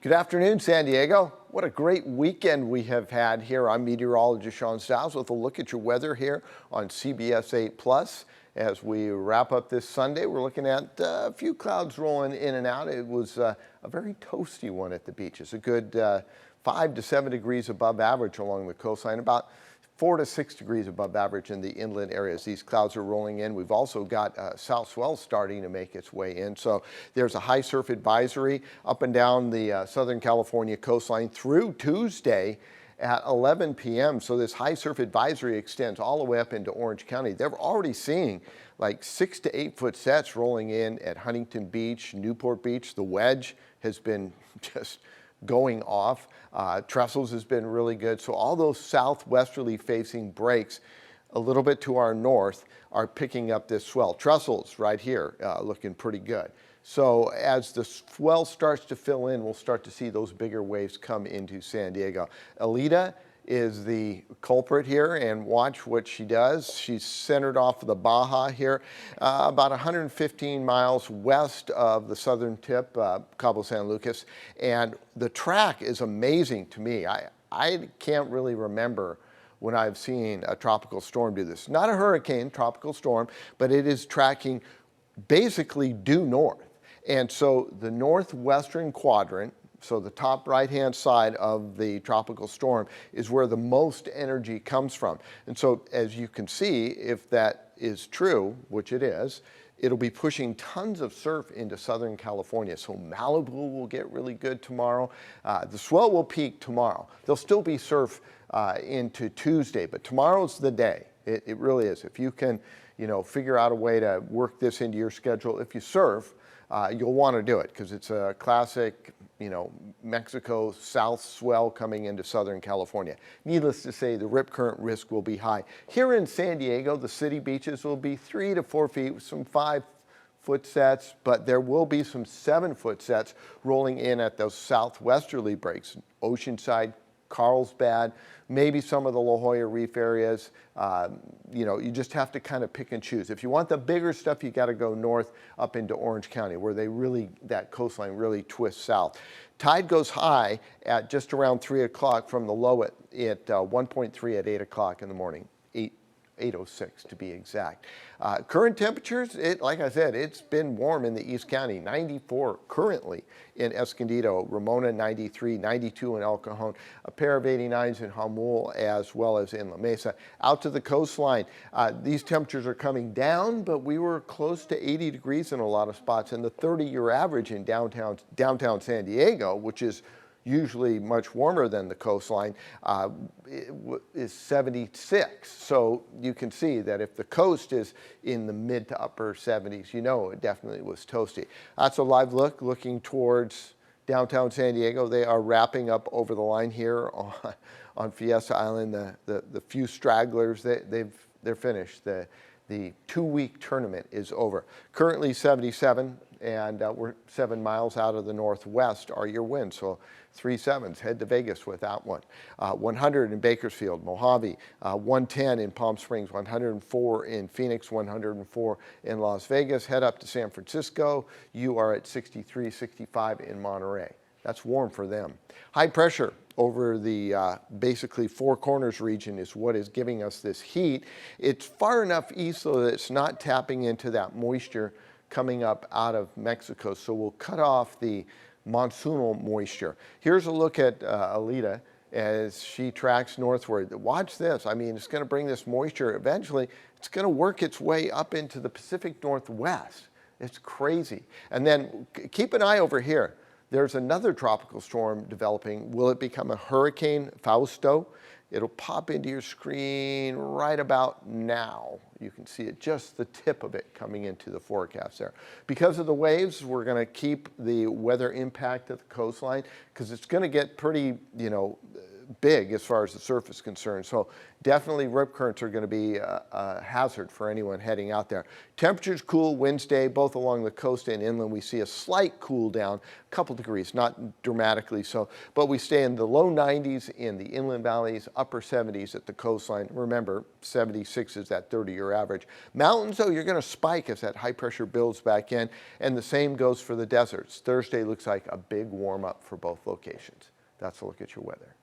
Good afternoon, San Diego. What a great weekend we have had here. I'm meteorologist Shawn Styles with a look at your weather here on CBS 8 Plus. As we wrap up this Sunday, we're looking at a few clouds rolling in and out. It was a very toasty one at the beach. It's a good 5 to 7 degrees above average along the coastline, about 4 to 6 degrees above average in the inland areas. These clouds are rolling in. We've also got south swell starting to make its way in. So there's a high surf advisory up and down the Southern California coastline through Tuesday at 11 p.m. So this high surf advisory extends all the way up into Orange County. They're already seeing like 6 to 8 foot sets rolling in at Huntington Beach, Newport Beach. The wedge has been just going off. Trestles has been really good. So all those southwesterly facing breaks a little bit to our north are picking up this swell. Trestles right here looking pretty good. So as the swell starts to fill in, we'll start to see those bigger waves come into San Diego. Alita is the culprit here, and watch what she does. She's centered off of the Baja here, about 115 miles west of the southern tip, Cabo San Lucas, and the track is amazing to me. I can't really remember when I've seen a tropical storm do this. Not a hurricane, tropical storm, but it is tracking basically due north. And so the northwestern quadrant, so the top right-hand side of the tropical storm, is where the most energy comes from. And so as you can see, if that is true, which it is, it'll be pushing tons of surf into Southern California. So Malibu will get really good tomorrow. The swell will peak tomorrow. There'll still be surf into Tuesday, but tomorrow's the day. It really is. If you can, figure out a way to work this into your schedule, if you surf, you'll want to do it because it's a classic, Mexico south swell coming into Southern California. Needless to say, the rip current risk will be high. Here in San Diego, the city beaches will be 3 to 4 feet with some 5 foot sets, but there will be some 7 foot sets rolling in at those southwesterly breaks. Oceanside, Carlsbad, maybe some of the La Jolla Reef areas. You just have to kind of pick and choose. If you want the bigger stuff, you got to go north up into Orange County, where that coastline really twists south. Tide goes high at just around 3 o'clock from the low at 1.3 at 8 o'clock in the morning. 8:06 to be exact. Current temperatures, like I said, it's been warm in the East County. 94 currently in Escondido, Ramona 93, 92 in El Cajon, a pair of 89s in Jamul as well as in La Mesa. Out to the coastline, these temperatures are coming down, but we were close to 80 degrees in a lot of spots, and the 30-year average in downtown San Diego, which is usually much warmer than the coastline, is 76. So you can see that if the coast is in the mid to upper 70s, it definitely was toasty. That's a live look looking towards downtown San Diego. They are wrapping up over the line here on Fiesta Island. The few stragglers, they're finished. The 2-week tournament is over. Currently 77, and we're 7 miles out of the northwest are your winds. So 3 sevens, head to Vegas with that one. 100 in Bakersfield, Mojave, 110 in Palm Springs, 104 in Phoenix, 104 in Las Vegas. Head up to San Francisco. You are at 63, 65 in Monterey. That's warm for them. High pressure over the basically Four Corners region is what is giving us this heat. It's far enough east so that it's not tapping into that moisture coming up out of Mexico. So we'll cut off the monsoonal moisture. Here's a look at Alita as she tracks northward. Watch this. I mean, it's going to bring this moisture. Eventually, it's going to work its way up into the Pacific Northwest. It's crazy. And then keep an eye over here. There's another tropical storm developing. Will it become a hurricane, Fausto? It'll pop into your screen right about now. You can see it, just the tip of it coming into the forecast there. Because of the waves, we're going to keep the weather impact at the coastline because it's going to get pretty, big as far as the surface is concerned. So definitely rip currents are going to be a hazard for anyone heading out there. Temperatures cool Wednesday, both along the coast and inland. We see a slight cool down, a couple degrees, not dramatically so, but we stay in the low 90s in the inland valleys, upper 70s at the coastline. Remember, 76 is that 30-year average. Mountains, though, you're going to spike as that high pressure builds back in, and the same goes for the deserts. Thursday looks like a big warm up for both locations. That's a look at your weather.